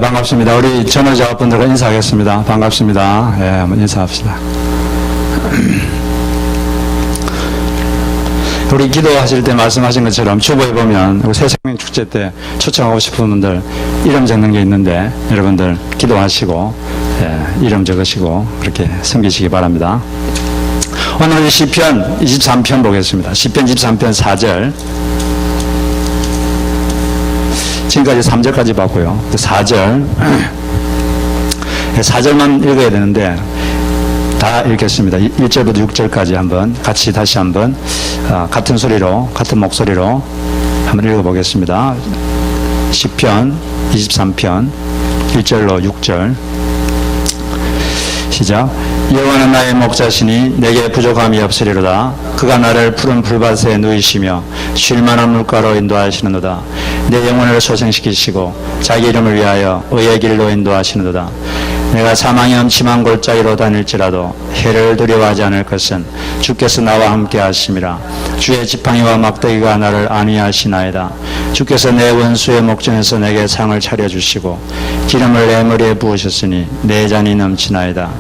반갑습니다. 우리 전화자분들과 인사하겠습니다. 반갑습니다. 예, 한번 인사합시다. 우리 기도하실 때 말씀하신 것처럼 주보에 보면 새생명 축제 때 초청하고 싶은 분들 이름 적는 게 있는데 여러분들 기도하시고 이름 적으시고 그렇게 섬기시기 바랍니다. 오늘 시편 23편 보겠습니다. 시편 23편 4절. 지금까지 3절까지 봤고요. 4절. 4절만 읽어야 되는데 다 읽겠습니다. 1절부터 6절까지 한번 같이 다시 한번 같은 소리로 같은 목소리로 한번 읽어보겠습니다. 시편 23편 1절로 6절 시작. 여호와는 나의 목자시니 내게 부족함이 없으리로다. 그가 나를 푸른 풀밭에 누이시며 쉴만한 물가로 인도하시는도다. 내 영혼을 소생시키시고 자기 이름을 위하여 의의 길로 인도하시는도다. 내가 사망의 음침한 골짜기로 다닐지라도 해를 두려워하지 않을 것은 주께서 나와 함께 하심이라. 주의 지팡이와 막대기가 나를 안위하시나이다. 주께서 내 원수의 목전에서 내게 상을 차려주시고 기름을 내 머리에 부으셨으니 내 잔이 넘치나이다.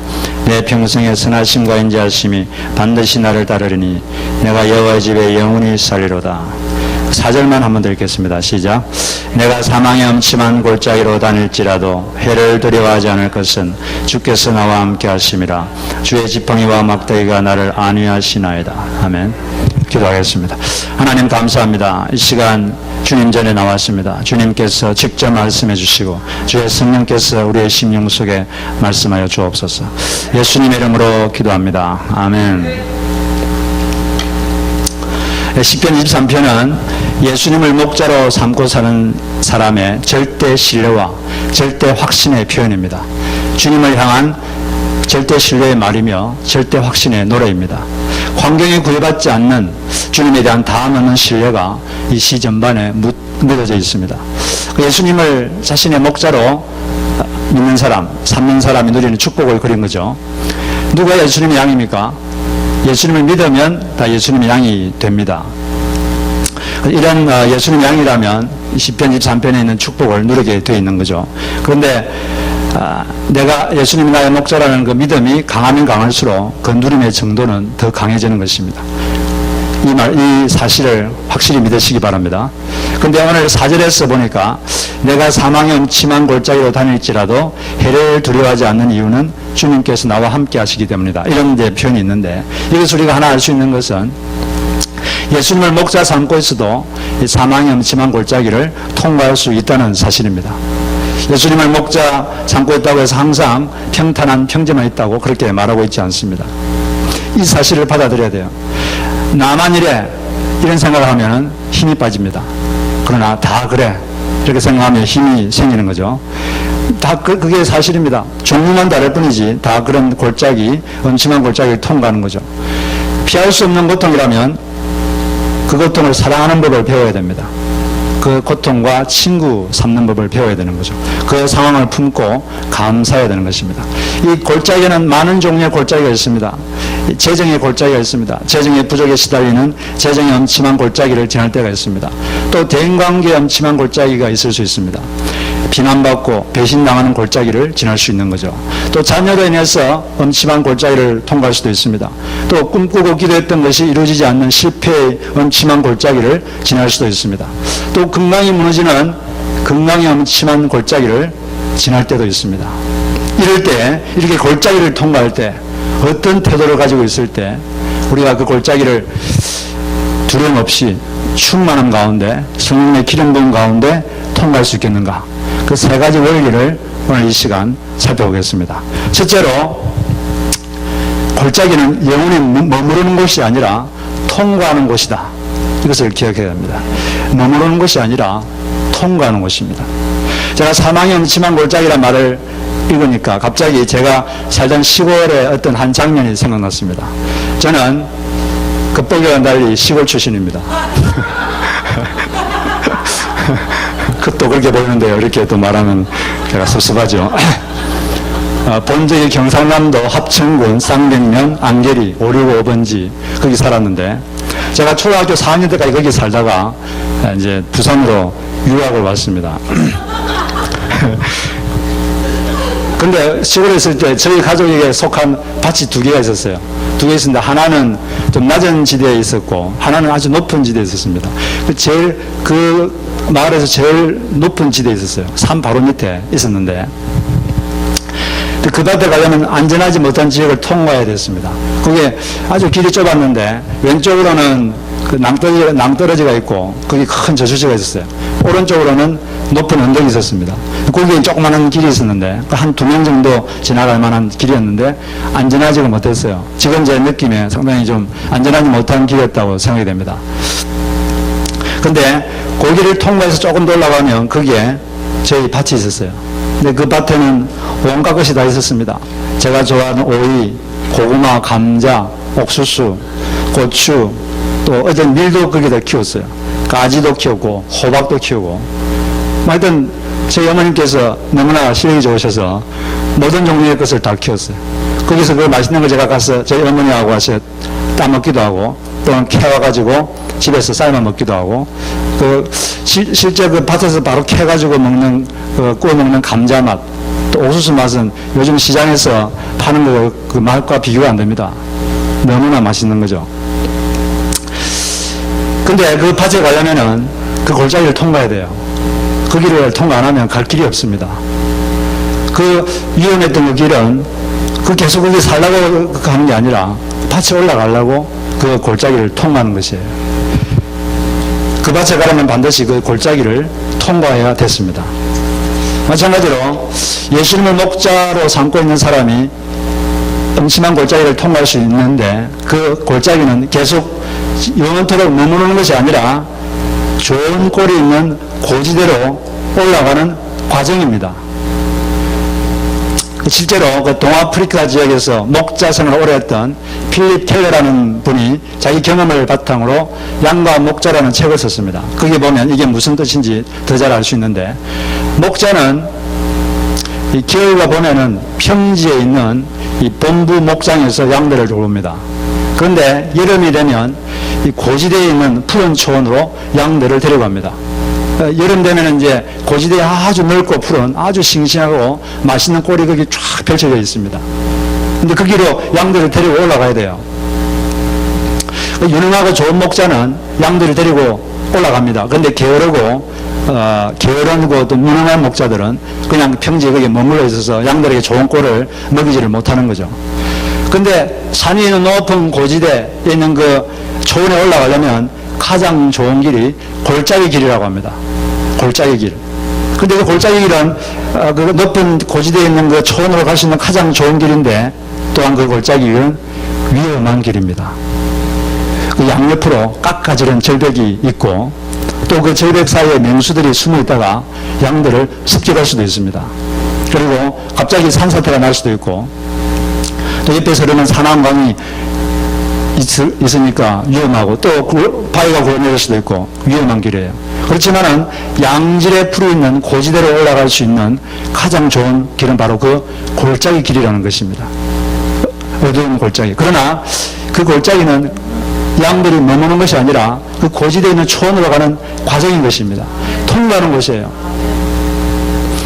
내 평생의 선하심과 인자하심이 반드시 나를 따르리니 내가 여호와의 집에 영원히 살리로다. 4절만 한번 더 읽겠습니다. 시작. 내가 사망의 음침한 골짜기로 다닐지라도 해를 두려워하지 않을 것은 주께서 나와 함께 하심이라. 주의 지팡이와 막대기가 나를 안위하시나이다. 아멘. 기도하겠습니다. 하나님 감사합니다. 이 시간 주님 전에 나왔습니다. 주님께서 직접 말씀해 주시고 주의 성령께서 우리의 심령 속에 말씀하여 주옵소서. 예수님의 이름으로 기도합니다. 아멘. 시편 23편은 예수님을 목자로 삼고 사는 사람의 절대 신뢰와 절대 확신의 표현입니다. 주님을 향한 절대 신뢰의 말이며 절대 확신의 노래입니다. 환경에 구애받지 않는 주님에 대한 다음 없는 신뢰가 이 시 전반에 묻어져 있습니다. 예수님을 자신의 목자로 믿는 사람, 삼는 사람이 누리는 축복을 그린 거죠. 누가 예수님의 양입니까? 예수님을 믿으면 다 예수님의 양이 됩니다. 이런 예수님의 양이라면 시편 23편에 있는 축복을 누리게 되어 있는 거죠. 그런데 내가 예수님이 나의 목자라는 그 믿음이 강하면 강할수록 그 누림의 정도는 더 강해지는 것입니다. 이 사실을 확실히 믿으시기 바랍니다. 그런데 오늘 4절에서 보니까 내가 사망의 음침한 골짜기로 다닐지라도 해를 두려워하지 않는 이유는 주님께서 나와 함께 하시기 때문이다. 이런 이제 표현이 있는데 여기서 우리가 하나 알 수 있는 것은 예수님을 목자 삼고 있어도 이 사망의 음침한 골짜기를 통과할 수 있다는 사실입니다. 예수님을 목자 삼고 있다고 해서 항상 평탄한 평지만 있다고 그렇게 말하고 있지 않습니다. 이 사실을 받아들여야 돼요. 나만 이래 이런 생각을 하면 힘이 빠집니다. 그러나 다 그래 이렇게 생각하면 힘이 생기는 거죠. 다 그게 사실입니다. 종류만 다를 뿐이지 다 그런 골짜기, 음침한 골짜기를 통과하는 거죠. 피할 수 없는 고통이라면 그 고통을 사랑하는 법을 배워야 됩니다. 그 고통과 친구 삼는 법을 배워야 되는 거죠. 그 상황을 품고 감사해야 되는 것입니다. 이 골짜기는 많은 종류의 골짜기가 있습니다. 재정의 골짜기가 있습니다. 재정의 부족에 시달리는 재정의 음침한 골짜기를 지날 때가 있습니다. 또 대인관계의 음침한 골짜기가 있을 수 있습니다. 비난받고 배신당하는 골짜기를 지날 수 있는 거죠. 또 자녀로 인해서 음침한 골짜기를 통과할 수도 있습니다. 또 꿈꾸고 기도했던 것이 이루어지지 않는 실패의 음침한 골짜기를 지날 수도 있습니다. 또 건강이 무너지는 건강의 음침한 골짜기를 지날 때도 있습니다. 이럴 때 이렇게 골짜기를 통과할 때 어떤 태도를 가지고 있을 때 우리가 그 골짜기를 두려움 없이 충만함 가운데 성령의 기름 부음 가운데 통과할 수 있겠는가? 그 세 가지 원리를 오늘 이 시간 살펴보겠습니다. 첫째로 골짜기는 영원히 머무르는 곳이 아니라 통과하는 곳이다. 이것을 기억해야 합니다. 머무르는 곳이 아니라 통과하는 곳입니다. 제가 사망의 음침한 골짜기란 말을 읽으니까 갑자기 제가 살던 시골의 어떤 한 장면이 생각났습니다. 저는 겉보기와는 달리 시골 출신입니다. 또 그렇게 보이는데요. 이렇게 또 말하면 제가 섭섭하죠. 본적이 경상남도 합천군 쌍백면 안계리 565번지 거기 살았는데 제가 초등학교 4학년 때까지 거기 살다가 이제 부산으로 유학을 왔습니다. 근데 시골에 있을 때 저희 가족에게 속한 밭이 두 개가 있었어요. 두 개 있었는데 하나는 좀 낮은 지대에 있었고 하나는 아주 높은 지대에 있었습니다. 그 마을에서 제일 높은 지대에 있었어요. 산 바로 밑에 있었는데 그 밭에 가려면 안전하지 못한 지역을 통과해야 됐습니다. 그게 아주 길이 좁았는데 왼쪽으로는 그 낭떠러지가 있고 거기 큰 저수지가 있었어요. 오른쪽으로는 높은 언덕이 있었습니다. 거기에 조그마한 길이 있었는데 한 2명 정도 지나갈 만한 길이었는데 안전하지가 못했어요. 지금 제 느낌에 상당히 좀 안전하지 못한 길이었다고 생각이 됩니다. 근데 그 길을 통과해서 조금 더 올라가면 거기에 저희 밭이 있었어요. 근데 그 밭에는 온갖 것이 다 있었습니다. 제가 좋아하는 오이, 고구마, 감자, 옥수수, 고추, 또 어떤 밀도 거기다 키웠어요. 가지도 키웠고 호박도 키우고 하여튼 저희 어머님께서 너무나 실력이 좋으셔서 모든 종류의 것을 다 키웠어요. 거기서 그 맛있는 거 제가 가서 저희 어머니하고 가서 따먹기도 하고 또는 캐와가지고 집에서 삶아 먹기도 하고 실제 그 밭에서 바로 캐가지고 먹는 구워 먹는 감자 맛 또 옥수수 맛은 요즘 시장에서 파는 거 그 맛과 비교가 안 됩니다. 너무나 맛있는 거죠. 근데 그 밭에 가려면은 그 골짜기를 통과해야 돼요. 그 길을 통과 안 하면 갈 길이 없습니다. 그 위험했던 그 길은 계속 거기 살라고 가는 게 아니라 밭에 올라가려고 그 골짜기를 통과하는 것이에요. 그 밭에 가려면 반드시 그 골짜기를 통과해야 됐습니다. 마찬가지로 예수님을 목자로 삼고 있는 사람이 음침한 골짜기를 통과할 수 있는데 그 골짜기는 계속 영원토록 머무르는 것이 아니라 좋은 꼴이 있는 고지대로 올라가는 과정입니다. 실제로 그 동아프리카 지역에서 목자 생활을 오래 했던 필립 켈러라는 분이 자기 경험을 바탕으로 양과 목자라는 책을 썼습니다. 거기에 보면 이게 무슨 뜻인지 더 잘 알 수 있는데 목자는 이 겨울과 봄에는 평지에 있는 이 본부 목장에서 양들을 돌봅니다. 그런데 여름이 되면 이 고지대에 있는 푸른 초원으로 양들을 데려갑니다. 여름 되면 이제 고지대에 아주 넓고 푸른 아주 싱싱하고 맛있는 꼴이 거기 쫙 펼쳐져 있습니다. 근데 거기로 양들을 데리고 올라가야 돼요. 유능하고 좋은 목자는 양들을 데리고 올라갑니다. 그런데 게으르고 또 무능한 목자들은 그냥 평지에 거기에 머물러 있어서 양들에게 좋은 꼴을 먹이지를 못하는 거죠. 근데 산 위에 있는 높은 고지대에 있는 그 초원에 올라가려면 가장 좋은 길이 골짜기 길이라고 합니다. 골짜기 길. 근데 그 골짜기 길은 그 높은 고지대에 있는 그 초원으로 갈 수 있는 가장 좋은 길인데 또한 그 골짜기 길은 위험한 길입니다. 그 양옆으로 깎아지른 절벽이 있고 또 그 절벽 사이에 맹수들이 숨어 있다가 양들을 습격할 수도 있습니다. 그리고 갑자기 산사태가 날 수도 있고 또 옆에서 흐르는 산안강이 있으니까 위험하고 또 바위가 굴러내릴 수도 있고 위험한 길이에요. 그렇지만은 양질의 풀이 있는 고지대로 올라갈 수 있는 가장 좋은 길은 바로 그 골짜기 길이라는 것입니다. 어두운 골짜기. 그러나 그 골짜기는 양들이 머무는 것이 아니라 그 고지대에 있는 초원으로 가는 과정인 것입니다. 통과하는 곳이에요.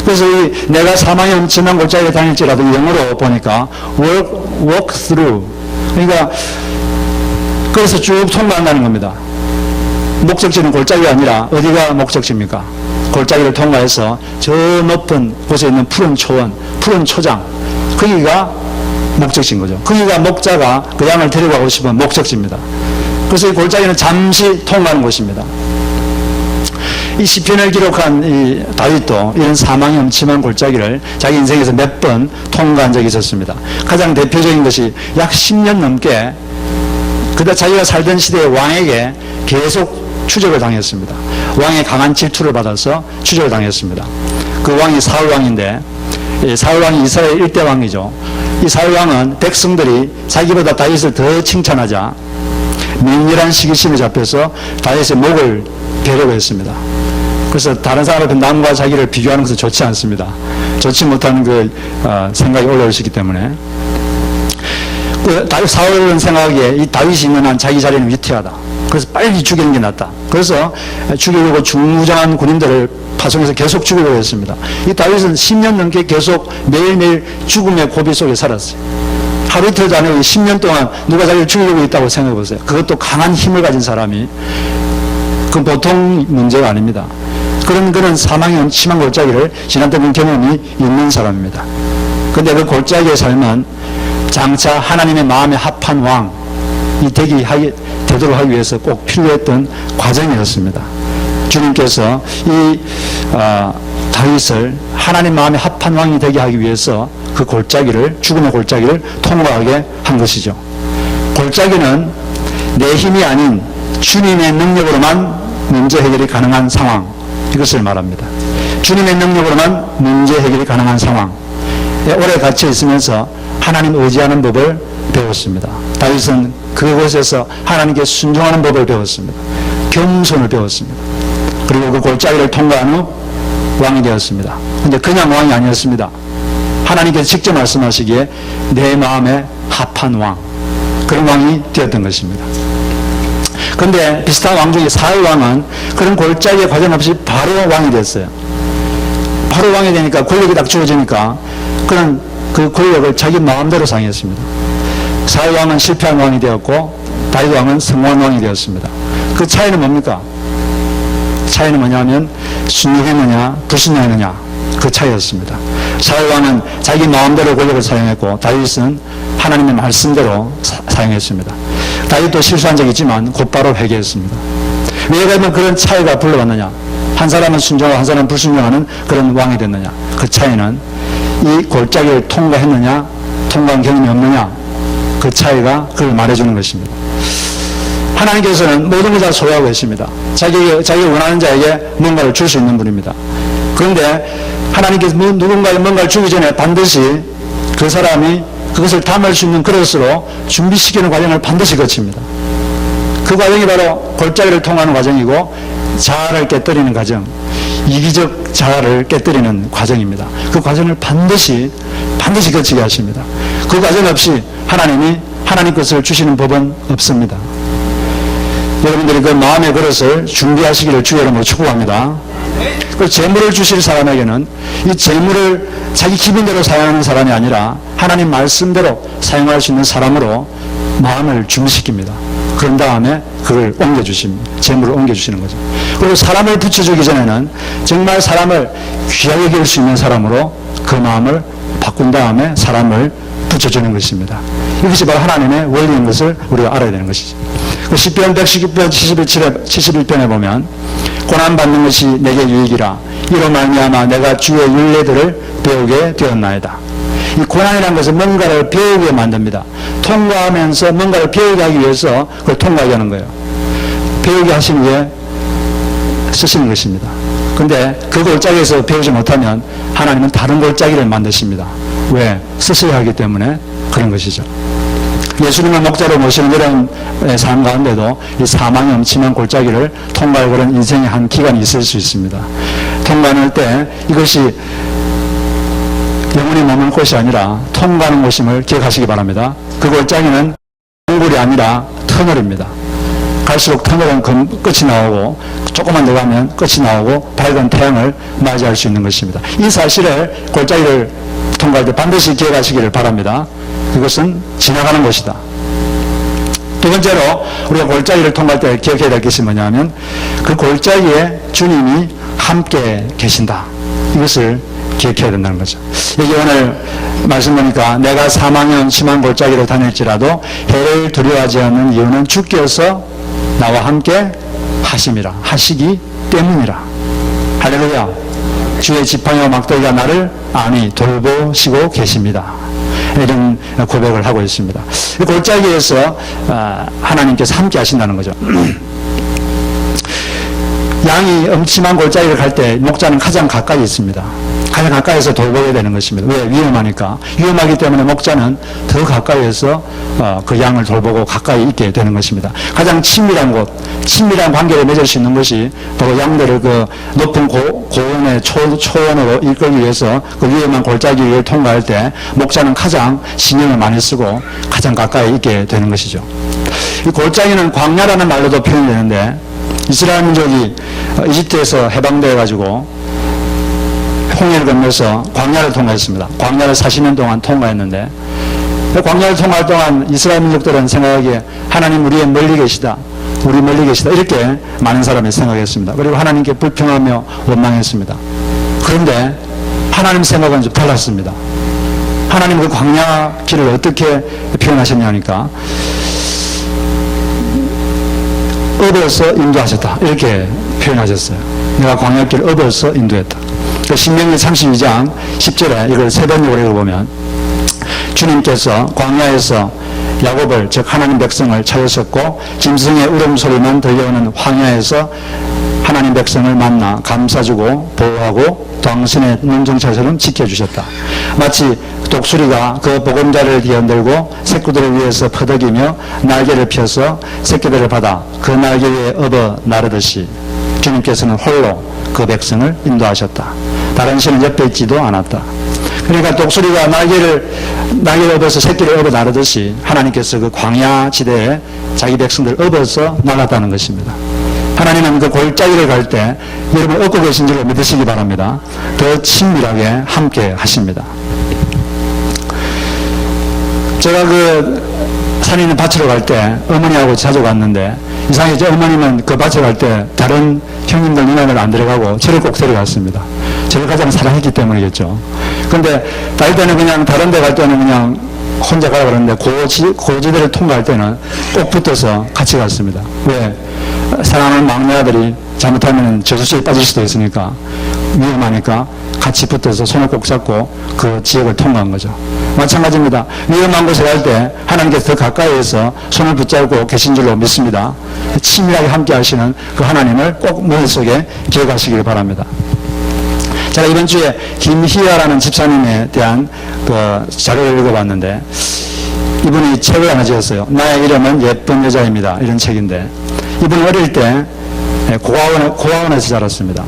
그래서 내가 사망의 음침한 골짜기를 다닐지라도 영어로 보니까 walk through. 그러니까 그래서 쭉 통과한다는 겁니다. 목적지는 골짜기가 아니라 어디가 목적지입니까? 골짜기를 통과해서 저 높은 곳에 있는 푸른 초원, 푸른 초장, 거기가 목적지인 거죠. 거기가 목자가 그 양을 데려가고 싶은 목적지입니다. 그래서 이 골짜기는 잠시 통과하는 곳입니다. 이 시편을 기록한 이 다윗도 이런 사망의 음침한 골짜기를 자기 인생에서 몇 번 통과한 적이 있었습니다. 가장 대표적인 것이 약 10년 넘게 그다 자기가 살던 시대의 왕에게 계속 추적을 당했습니다. 왕의 강한 질투를 받아서 추적을 당했습니다. 그 왕이 사울왕인데 사울왕이 이스라엘 1대 왕이죠. 이 사울왕은 백성들이 자기보다 다윗을 더 칭찬하자 맹렬한 시기심에 잡혀서 다윗의 목을 베려고 했습니다. 그래서 다른 사람 앞에 남과 자기를 비교하는 것은 좋지 않습니다. 좋지 못한 그 생각이 올라올 수 있기 때문에 사울은 생각하기에 이 다윗이 있는 한 자기 자리는 위태하다. 그래서 빨리 죽이는 게 낫다. 그래서 죽이려고 중무장한 군인들을 파송해서 계속 죽이려고 했습니다. 이 다윗은 10년 넘게 계속 매일매일 죽음의 고비 속에 살았어요. 하루 이틀도 아니고 10년 동안 누가 자기를 죽이려고 있다고 생각해 보세요. 그것도 강한 힘을 가진 사람이. 그건 보통 문제가 아닙니다. 그런 사망의 심한 골짜기를 지났던 경험이 있는 사람입니다. 그런데 그 골짜기의 삶은 장차 하나님의 마음에 합한 왕이 되도록 하기 위해서 꼭 필요했던 과정이었습니다. 주님께서 이 다윗을 하나님 마음에 합한 왕이 되게 하기 위해서 그 골짜기를, 죽음의 골짜기를 통과하게 한 것이죠. 골짜기는 내 힘이 아닌 주님의 능력으로만 문제 해결이 가능한 상황, 이것을 말합니다. 주님의 능력으로만 문제 해결이 가능한 상황에 오래 갇혀 있으면서 하나님 의지하는 법을 배웠습니다. 다윗은 그곳에서 하나님께 순종하는 법을 배웠습니다. 겸손을 배웠습니다. 그리고 그 골짜기를 통과한 후 왕이 되었습니다. 그런데 그냥 왕이 아니었습니다. 하나님께서 직접 말씀하시기에 내 마음에 합한 왕, 그런 왕이 되었던 것입니다. 그런데 비슷한 왕 중에 사울 왕은 그런 골짜기의 과정 없이 바로 왕이 됐어요. 바로 왕이 되니까 권력이 딱 주어지니까 그런 그 권력을 자기 마음대로 사용했습니다. 사울 왕은 실패한 왕이 되었고 다윗 왕은 성공한 왕이 되었습니다. 그 차이는 뭡니까? 차이는 뭐냐면 순종했느냐 불순종했느냐, 그 차이였습니다. 사울 왕은 자기 마음대로 권력을 사용했고 다윗은 하나님의 말씀대로 사용했습니다. 다윗도 실수한 적이 있지만 곧바로 회개했습니다. 왜 그러면 그런 차이가 불러왔느냐? 한 사람은 순종하고 한 사람은 불순종하는 그런 왕이 됐느냐? 그 차이는 이 골짜기를 통과했느냐 통과한 경험이 없느냐, 그 차이가 그걸 말해주는 것입니다. 하나님께서는 모든 걸 다 소유하고 계십니다. 자기가 원하는 자에게 뭔가를 줄 수 있는 분입니다. 그런데 하나님께서 누군가에 뭔가를 주기 전에 반드시 그 사람이 그것을 담을 수 있는 그릇으로 준비시키는 과정을 반드시 거칩니다. 그 과정이 바로 골짜기를 통하는 과정이고 자아를 깨뜨리는 과정, 이기적 자아를 깨뜨리는 과정입니다. 그 과정을 반드시 거치게 하십니다. 그 과정 없이 하나님 것을 주시는 법은 없습니다. 여러분들이 그 마음의 그릇을 준비하시기를 주의 이름으로 축복합니다. 그 재물을 주실 사람에게는 이 재물을 자기 기분대로 사용하는 사람이 아니라 하나님 말씀대로 사용할 수 있는 사람으로 마음을 준비시킵니다. 그런 다음에 그걸 옮겨주십니다. 재물을 옮겨주시는 거죠. 그리고 사람을 붙여주기 전에는 정말 사람을 귀하게 여길 수 있는 사람으로 그 마음을 바꾼 다음에 사람을 붙여주는 것입니다. 이것이 바로 하나님의 원리인 것을 우리가 알아야 되는 것이죠. 그 시편 119편 71편에 보면 고난받는 것이 내게 유익이라 이로 말미암아 내가 주의 율례들을 배우게 되었나이다. 이 고난이라는 것은 뭔가를 배우게 만듭니다. 통과하면서 뭔가를 배우게 하기 위해서 그걸 통과하게 하는 거예요. 배우게 하신 후에 쓰시는 것입니다. 그런데 그 골짜기에서 배우지 못하면 하나님은 다른 골짜기를 만드십니다. 왜? 쓰셔야 하기 때문에 그런 것이죠. 예수님을 목자로 모시는 이런 삶 가운데도 이 사망의 엄침한 골짜기를 통과할 그런 인생의 한 기간이 있을 수 있습니다. 통과할 때 이것이 영원히 머물 곳이 아니라 통과하는 곳임을 기억하시기 바랍니다. 그 골짜기는 동굴이 아니라 터널입니다. 갈수록 터널은 끝이 나오고 조금만 더 가면 끝이 나오고 밝은 태양을 맞이할 수 있는 것입니다. 이 사실을 골짜기를 통과할 때 반드시 기억하시기를 바랍니다. 이것은 지나가는 것이다. 두 번째로 우리가 골짜기를 통과할 때 기억해야 될 것이 뭐냐면 그 골짜기에 주님이 함께 계신다. 이것을 기억해야 된다는 거죠. 여기 오늘 말씀 보니까 내가 사망의 심한 골짜기로 다닐지라도 해를 두려워하지 않는 이유는 주께서 나와 함께 하시기 때문이라. 할렐루야. 주의 지팡이와 막대기가 나를 안히 돌보시고 계십니다. 이런 고백을 하고 있습니다. 골짜기에서 하나님께서 함께 하신다는 거죠. 양이 엄침한 골짜기를 갈 때 목자는 가장 가까이 있습니다. 가장 가까이서 돌보게 되는 것입니다. 왜? 위험하니까. 위험하기 때문에 목자는 더 가까이에서 그 양을 돌보고 가까이 있게 되는 것입니다. 가장 친밀한 곳, 친밀한 관계를 맺을 수 있는 것이 바로 양들을 그 높은 고온의 초원으로 이끌기 위해서 그 위험한 골짜기를 통과할 때 목자는 가장 신경을 많이 쓰고 가장 가까이 있게 되는 것이죠. 이 골짜기는 광야라는 말로도 표현되는데 이스라엘 민족이 이집트에서 해방되어 가지고 홍해를 건너서 광야를 통과했습니다. 광야를 40년 동안 통과했는데 광야를 통과할 동안 이스라엘 민족들은 생각하기에 하나님 우리에 멀리 계시다. 우리 멀리 계시다. 이렇게 많은 사람이 생각했습니다. 그리고 하나님께 불평하며 원망했습니다. 그런데 하나님 생각은 좀 달랐습니다. 하나님 그 광야 길을 어떻게 표현하셨냐니까 업어서 인도하셨다. 이렇게 표현하셨어요. 내가 광야길을 업어서 인도했다. 신명기 32장 10절에 이걸 세 번역으로 읽어보면 주님께서 광야에서 야곱을 즉 하나님 백성을 찾으셨고 짐승의 울음소리만 들려오는 황야에서 하나님 백성을 만나 감싸주고 보호하고 당신의 눈동자처럼 지켜주셨다. 마치 독수리가 그 보금자를 뒤흔들고 새끼들을 위해서 퍼덕이며 날개를 펴서 새끼들을 받아 그 날개 위에 업어 나르듯이 주님께서는 홀로 그 백성을 인도하셨다. 다른 신은 옆에 있지도 않았다. 그러니까 독수리가 날개를 업어서 새끼를 업어 나르듯이 하나님께서 그 광야 지대에 자기 백성들 업어서 나갔다는 것입니다. 하나님은 그 골짜기를 갈 때 여러분 업고 계신 줄 믿으시기 바랍니다. 더 친밀하게 함께 하십니다. 제가 그 산에 있는 밭으로 갈 때 어머니하고 자주 갔는데 이상하게 어머님은 그 밭에 갈 때 다른 형님들 누나들 안 데려가고 저를 꼭 데려갔습니다. 저를 가장 사랑했기 때문이겠죠. 근데 갈 때는 그냥 다른 데 갈 때는 그냥 혼자 가라 그러는데 고지대를 통과할 때는 꼭 붙어서 같이 갔습니다. 왜? 사랑하는 막내 아들이 잘못하면 저수지에 빠질 수도 있으니까 위험하니까 같이 붙어서 손을 꼭 잡고 그 지역을 통과한 거죠. 마찬가지입니다. 위험한 곳에 갈 때 하나님께서 더 가까이에서 손을 붙잡고 계신 줄로 믿습니다. 친밀하게 함께 하시는 그 하나님을 꼭 머릿속에 기억하시길 바랍니다. 제가 이번 주에 김희아라는 집사님에 대한 그 자료를 읽어봤는데 이분이 책을 하나 지었어요. 나의 이름은 예쁜 여자입니다. 이런 책인데 이분이 어릴 때 고아원에서 자랐습니다.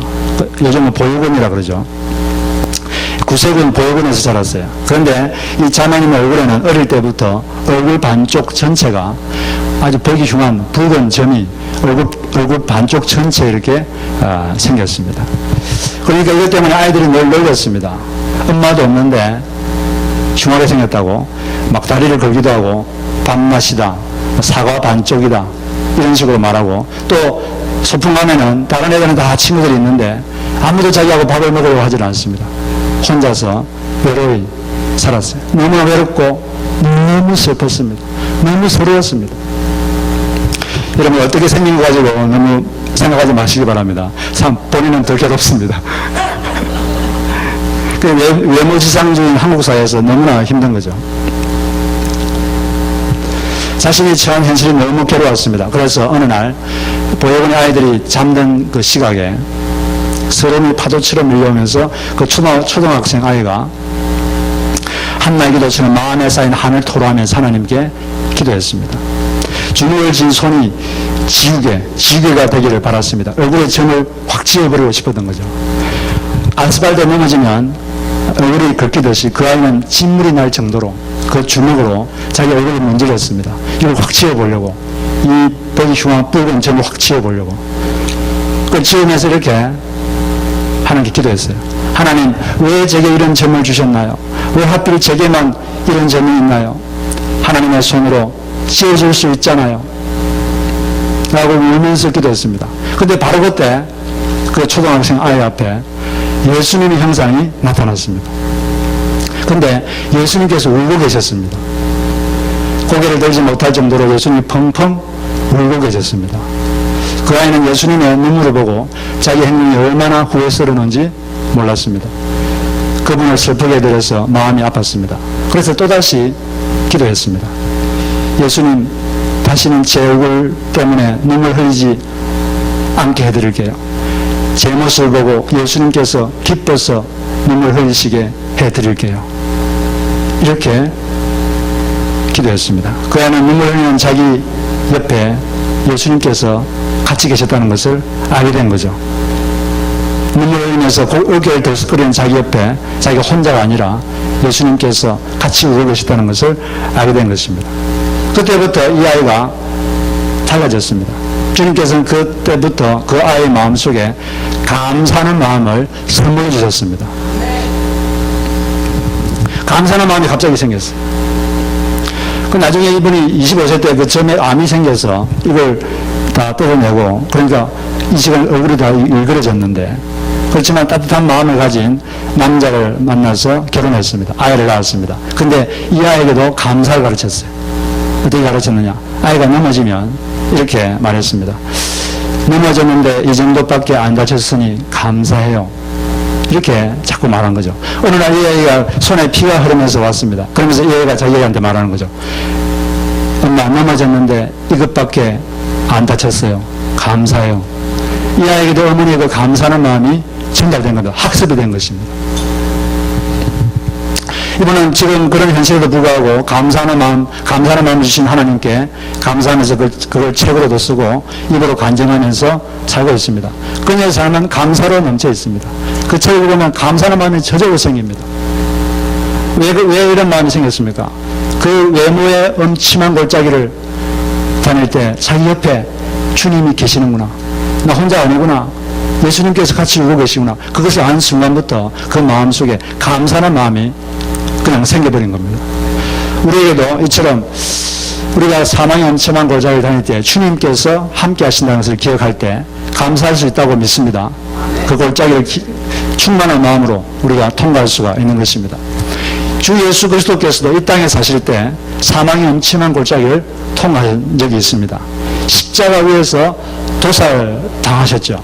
요즘은 보육원이라 그러죠. 구세군 보육원에서 자랐어요. 그런데 이 자매님 얼굴에는 어릴 때부터 얼굴 반쪽 전체가 아주 보기 흉한 붉은 점이 얼굴 반쪽 전체에 이렇게 생겼습니다. 그러니까 이것 때문에 아이들이 늘 놀렸습니다. 엄마도 없는데 흉하게 생겼다고 막 다리를 걸기도 하고 밥맛이다, 사과 반쪽이다 이런 식으로 말하고 또 소풍 가면은 다른 애들은 다 친구들이 있는데 아무도 자기하고 밥을 먹으려고 하질 않습니다. 혼자서 외로이 살았어요. 너무나 외롭고 너무 슬펐습니다. 너무 서러웠습니다. 여러분 어떻게 생긴 거 가지고 너무 생각하지 마시기 바랍니다. 참 본인은 더 괴롭습니다. 그 외모지상주의인 한국 사회에서 너무나 힘든 거죠. 자신이 처한 현실이 너무 괴로웠습니다. 그래서 어느 날 보육원의 아이들이 잠든 그 시각에 서름이 파도처럼 밀려오면서 그 초등학생 아이가 한날 기도처럼 마음에 쌓인 한을 토로하면서 하나님께 기도했습니다. 주먹을 쥔 손이 지우개가 되기를 바랐습니다. 얼굴에 점을 확 지워버리고 싶었던 거죠. 아스팔트에 넘어지면 얼굴이 긁히듯이 그 아이는 진물이 날 정도로 그 주먹으로 자기 얼굴을 문질렀습니다. 이걸 확 지워보려고 이 보기 흉한 붉은 점을 확 지워보려고 그걸 지우면서 이렇게 하나님께 기도했어요. 하나님 왜 제게 이런 점을 주셨나요? 왜 하필 제게만 이런 점이 있나요? 하나님의 손으로 지워줄 수 있잖아요 라고 울면서 기도했습니다. 근데 바로 그때 그 초등학생 아이 앞에 예수님의 형상이 나타났습니다. 근데 예수님께서 울고 계셨습니다. 고개를 들지 못할 정도로 예수님이 펑펑 울고 계셨습니다. 그 아이는 예수님의 눈물을 보고 자기 행동이 얼마나 후회스러운지 몰랐습니다. 그분을 슬프게 해드려서 마음이 아팠습니다. 그래서 또다시 기도했습니다. 예수님, 다시는 제 얼굴 때문에 눈물 흘리지 않게 해드릴게요. 제 모습을 보고 예수님께서 기뻐서 눈물 흘리시게 해드릴게요. 이렇게 기도했습니다. 그 아이는 눈물 흘리는 자기 옆에 예수님께서 같이 계셨다는 것을 알게 된 거죠. 눈물 흘리면서 올겨울 들썩거리는 자기 옆에 자기가 혼자가 아니라 예수님께서 같이 울고 계셨다는 것을 알게 된 것입니다. 그때부터 이 아이가 달라졌습니다. 주님께서는 그때부터 그 아이의 마음속에 감사하는 마음을 선물해 주셨습니다. 감사하는 마음이 갑자기 생겼어요. 그 나중에 이분이 25세 때 그 점에 암이 생겨서 이걸 다 뜯어내고, 그러니까 이 시간 얼굴이 다 일그러졌는데, 그렇지만 따뜻한 마음을 가진 남자를 만나서 결혼했습니다. 아이를 낳았습니다. 근데 이 아이에게도 감사를 가르쳤어요. 어떻게 가르쳤느냐? 아이가 넘어지면 이렇게 말했습니다. 넘어졌는데 이 정도밖에 안 다쳤으니 감사해요. 이렇게 자꾸 말한 거죠. 어느 날 이 아이가 손에 피가 흐르면서 왔습니다. 그러면서 이 아이가 자기 애한테 말하는 거죠. 엄마, 넘어졌는데 이것밖에 안 다쳤어요. 감사해요. 이 아이에게도 어머니의 그 감사하는 마음이 전달된 겁니다. 학습이 된 것입니다. 이분은 지금 그런 현실에도 불구하고 감사하는 마음을 주신 하나님께 감사하면서 그걸 책으로도 쓰고 입으로 간증하면서 살고 있습니다. 그녀의 삶은 감사로 넘쳐 있습니다. 그 책을 보면 감사하는 마음이 저절로 생깁니다. 왜 이런 마음이 생겼습니까? 그 외모의 음침한 골짜기를 다닐 때 자기 옆에 주님이 계시는구나. 나 혼자 아니구나. 예수님께서 같이 울고 계시구나. 그것을 아는 순간부터 그 마음속에 감사하는 마음이 그냥 생겨버린 겁니다. 우리에게도 이처럼 우리가 사망의 엄청난 골짜기를 다닐 때 주님께서 함께 하신다는 것을 기억할 때 감사할 수 있다고 믿습니다. 그 골짜기를 충만한 마음으로 우리가 통과할 수가 있는 것입니다. 주 예수 그리스도께서도 이 땅에 사실 때 사망의 엄청난 골짜기를 통과한 적이 있습니다. 십자가 위에서 도살당하셨죠.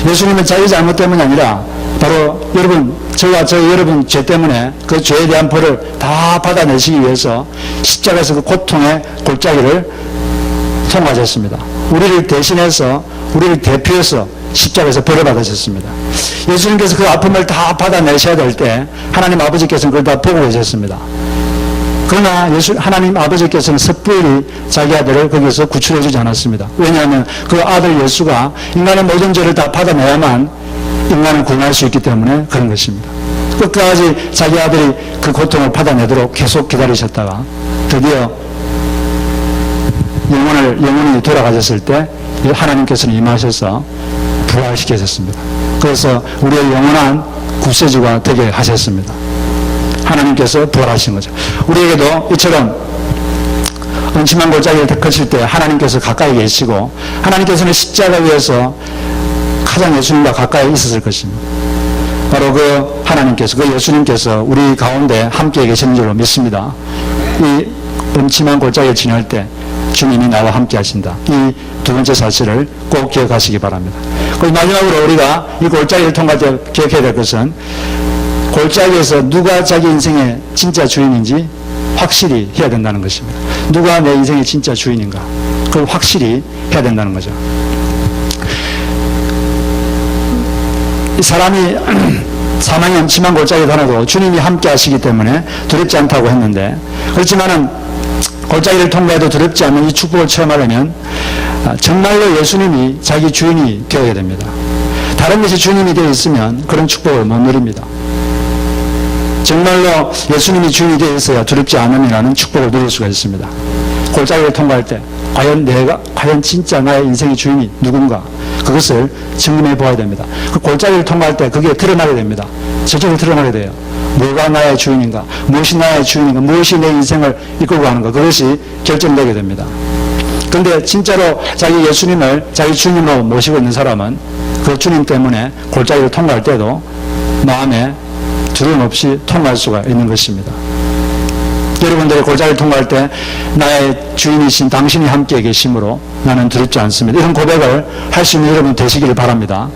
예수님은 자기 잘못 때문이 아니라 바로 저희 여러분 죄 때문에 그 죄에 대한 벌을 다 받아내시기 위해서 십자가에서 그 고통의 골짜기를 통과하셨습니다. 우리를 대신해서, 우리를 대표해서 십자가에서 벌을 받으셨습니다. 예수님께서 그 아픔을 다 받아내셔야 될 때 하나님 아버지께서는 그걸 다 보고 계셨습니다. 그러나 하나님 아버지께서는 섣불리 자기 아들을 거기서 구출해 주지 않았습니다. 왜냐하면 그 아들 예수가 인간의 모든 죄를 다 받아내야만 인간을 구원할 수 있기 때문에 그런 것입니다. 끝까지 자기 아들이 그 고통을 받아내도록 계속 기다리셨다가 드디어 영혼이 돌아가셨을 때 하나님께서는 임하셔서 부활시키셨습니다. 그래서 우리의 영원한 구세주가 되게 하셨습니다. 하나님께서 부활하신 거죠. 우리에게도 이처럼 음침한 골짜기를 거칠 때 하나님께서 가까이 계시고 하나님께서는 십자가 위에서 가장 예수님과 가까이 있었을 것입니다. 바로 그 하나님께서, 그 예수님께서 우리 가운데 함께 계시는 줄로 믿습니다. 이 음침한 골짜기를 지날 때 주님이 나와 함께 하신다. 이 두 번째 사실을 꼭 기억하시기 바랍니다. 그리고 마지막으로 우리가 이 골짜기를 통과할 때 기억해야 될 것은 골짜기에서 누가 자기 인생의 진짜 주인인지 확실히 해야 된다는 것입니다. 누가 내 인생의 진짜 주인인가? 그걸 확실히 해야 된다는 거죠. 이 사람이 사망의 엄침한 골짜기에 다녀도 주님이 함께 하시기 때문에 두렵지 않다고 했는데, 그렇지만은 골짜기를 통과해도 두렵지 않는 이 축복을 체험하려면 정말로 예수님이 자기 주인이 되어야 됩니다. 다른 것이 주님이 되어 있으면 그런 축복을 못 누립니다. 정말로 예수님이 주인이 되어 있어야 두렵지 않음이라는 축복을 누릴 수가 있습니다. 골짜기를 통과할 때 과연 진짜 나의 인생의 주인이 누군가, 그것을 증명해 보아야 됩니다. 그 골짜기를 통과할 때 그게 드러나게 됩니다. 저절로 드러나게 돼요. 뭐가 나의 주인인가, 무엇이 나의 주인인가, 무엇이 내 인생을 이끌고 가는가, 그것이 결정되게 됩니다. 그런데 진짜로 자기 예수님을 자기 주님으로 모시고 있는 사람은 그 주님 때문에 골짜기를 통과할 때도 마음에 두려움 없이 통과할 수가 있는 것입니다. 여러분들의 골짜기를 통과할 때 나의 주인이신 당신이 함께 계심으로 나는 두렵지 않습니다. 이런 고백을 할 수 있는 여러분 되시기를 바랍니다.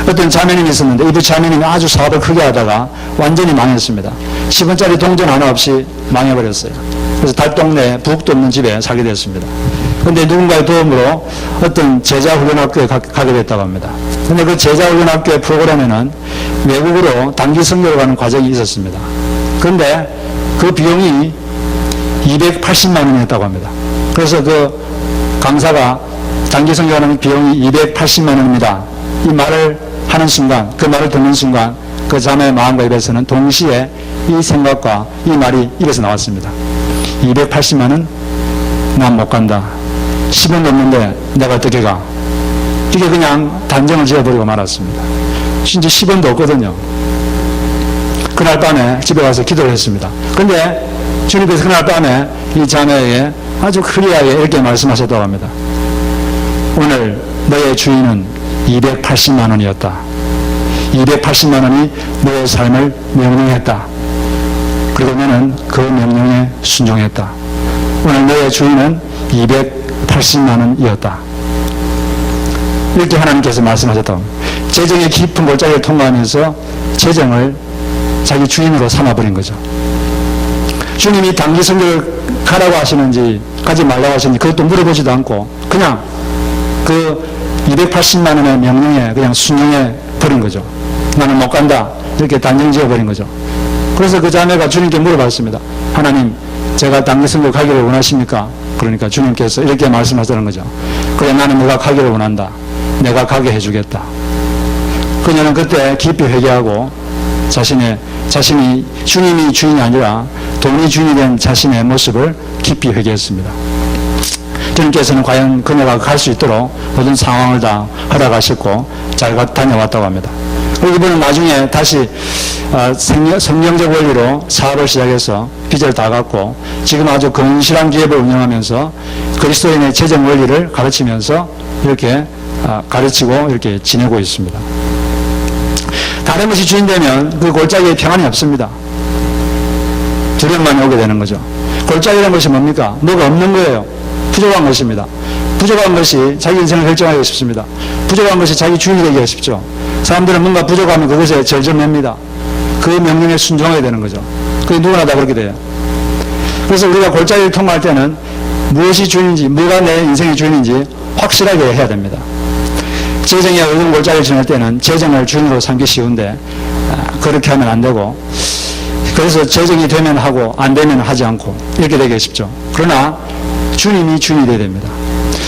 어떤 자매님이 있었는데 이부 자매님이 아주 사업을 크게 하다가 완전히 망했습니다. 10원짜리 동전 하나 없이 망해버렸어요. 그래서 달동네 부엌도 없는 집에 살게 됐습니다. 그런데 누군가의 도움으로 어떤 제자훈련학교에 가게 됐다고 합니다. 그런데 그 제자훈련학교의 프로그램에는 외국으로 단기 선교를 가는 과정이 있었습니다. 그런데 그 비용이 280만 원이었다고 합니다. 그래서 그 강사가 단기 선교하는 비용이 280만 원입니다. 이 말을 하는 순간, 그 말을 듣는 순간 그 자매의 마음과 입에서는 동시에 이 생각과 이 말이 입에서 나왔습니다. 280만 원? 난 못 간다. 10원도 없는데 내가 어떻게 가? 이게 그냥 단정을 지어버리고 말았습니다. 진짜 10원도 없거든요. 그날 밤에 집에 가서 기도를 했습니다. 그런데 주님께서 그날 밤에 이 자매에게 아주 클리어하게 이렇게 말씀하셨다고 합니다. 오늘 너의 주인은 280만 원이었다. 280만 원이 너의 삶을 명령했다. 그리고 너는 그 명령에 순종했다. 오늘 너의 주인은 280만 원이었다. 이렇게 하나님께서 말씀하셨다고 합니다. 재정의 깊은 골짜기를 통과하면서 재정을 자기 주인으로 삼아버린 거죠. 주님이 단기 선교를 가라고 하시는지 가지 말라고 하시는지 그것도 물어보지도 않고 그냥 그 280만 원의 명령에 그냥 순종해 버린 거죠. 나는 못 간다 이렇게 단정 지어 버린 거죠. 그래서 그 자매가 주님께 물어봤습니다. 하나님, 제가 단기 선교 가기를 원하십니까? 그러니까 주님께서 이렇게 말씀하시는 거죠. 그래, 나는 너가 가기를 원한다. 내가 가게 해주겠다. 그녀는 그때 깊이 회개하고 자신이 주님이 주인이 아니라 돈이 주인이 된 자신의 모습을 깊이 회개했습니다. 주님께서는 과연 그녀가 갈 수 있도록 모든 상황을 다 허락하셨고 잘 다녀왔다고 합니다. 그리고 이번엔 나중에 다시 성경적 원리로 사업을 시작해서 빚을 다 갚고 지금 아주 건실한 기업을 운영하면서 그리스도인의 재정 원리를 가르치면서 이렇게 가르치고 이렇게 지내고 있습니다. 다른 것이 주인 되면 그 골짜기에 평안이 없습니다. 두려움만 오게 되는 거죠. 골짜기라는 것이 뭡니까? 뭐가 없는 거예요. 부족한 것입니다. 부족한 것이 자기 인생을 결정하기가 쉽습니다. 부족한 것이 자기 주인이 되기가 쉽죠. 사람들은 뭔가 부족하면 그것에 절절맵니다. 그 명령에 순종하게 되는 거죠. 그게 누구나 다 그렇게 돼요. 그래서 우리가 골짜기를 통과할 때는 무엇이 주인인지, 뭐가 내 인생의 주인인지 확실하게 해야 됩니다. 재정에 어려운 골짜기를 지날 때는 재정을 주인으로 삼기 쉬운데 그렇게 하면 안 되고, 그래서 재정이 되면 하고 안 되면 하지 않고 이렇게 되기 쉽죠. 그러나 주님이 주인이 되어야 됩니다.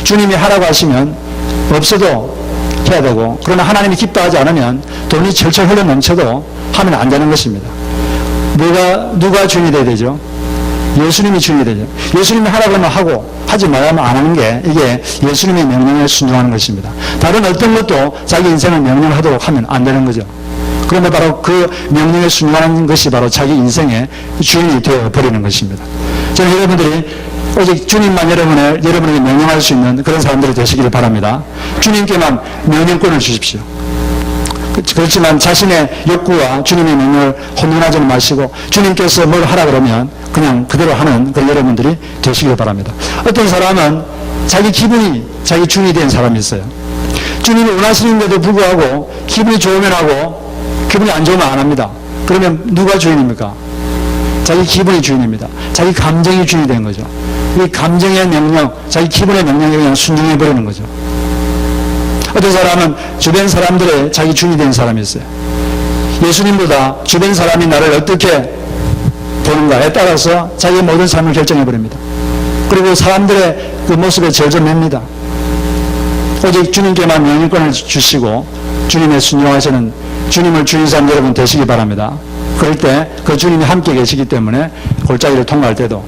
주님이 하라고 하시면 없어도 해야 되고, 그러나 하나님이 기뻐하지 않으면 돈이 철철 흘러 넘쳐도 하면 안 되는 것입니다. 누가 주인이 되어야 되죠? 예수님이 주인이 되죠. 예수님이 하라고 하면 하고 하지 말라면 안 하는 게 이게 예수님의 명령에 순종하는 것입니다. 다른 어떤 것도 자기 인생을 명령하도록 하면 안 되는 거죠. 그런데 바로 그 명령에 순종하는 것이 바로 자기 인생의 주인이 되어버리는 것입니다. 저는 여러분들이 오직 주님만 여러분에게 명령할 수 있는 그런 사람들이 되시기를 바랍니다. 주님께만 명령권을 주십시오. 그렇지만 자신의 욕구와 주님의 명령을 혼돈하지 마시고 주님께서 뭘 하라 그러면 그냥 그대로 하는 그런 여러분들이 되시길 바랍니다. 어떤 사람은 자기 기분이 자기 주인이 된 사람이 있어요. 주님이 원하시는데도 불구하고 기분이 좋으면 하고 기분이 안 좋으면 안 합니다. 그러면 누가 주인입니까? 자기 기분이 주인입니다. 자기 감정이 주인이 된 거죠. 이 감정의 명령, 자기 기분의 명령에 그냥 순종해 버리는 거죠. 어떤 사람은 주변 사람들의 자기 주인이 된 사람이 있어요. 예수님보다 주변 사람이 나를 어떻게 보는가에 따라서 자기의 모든 삶을 결정해 버립니다. 그리고 사람들의 그 모습에 절절맵니다. 오직 주님께만 명령권을 주시고 주님의 순종하시는 주님을 주인 사람 여러분 되시기 바랍니다. 그럴 때 그 주님이 함께 계시기 때문에 골짜기를 통과할 때도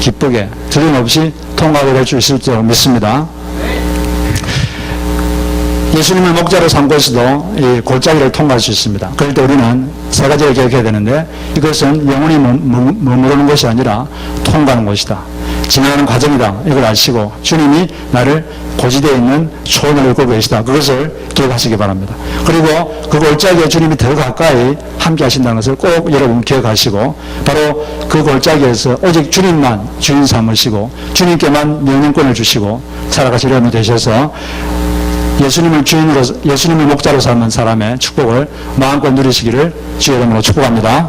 기쁘게 두려움 없이 통과하게 될 수 있을 줄 믿습니다. 예수님을 목자로 삼고서도 이 골짜기를 통과할 수 있습니다. 그럴 때 우리는 세 가지를 기억해야 되는데, 이것은 영원히 머무르는 것이 아니라 통과하는 것이다. 지나가는 과정이다. 이걸 아시고 주님이 나를 고지되어 있는 초원을 걷고 계시다. 그것을 기억하시기 바랍니다. 그리고 그 골짜기에 주님이 더 가까이 함께 하신다는 것을 꼭 여러분 기억하시고, 바로 그 골짜기에서 오직 주님만 주인 삼으시고 주님께만 명령권을 주시고 살아가실 여러분 되셔서 예수님을 목자로 삼는 사람의 축복을 마음껏 누리시기를 주의 이름으로 축복합니다.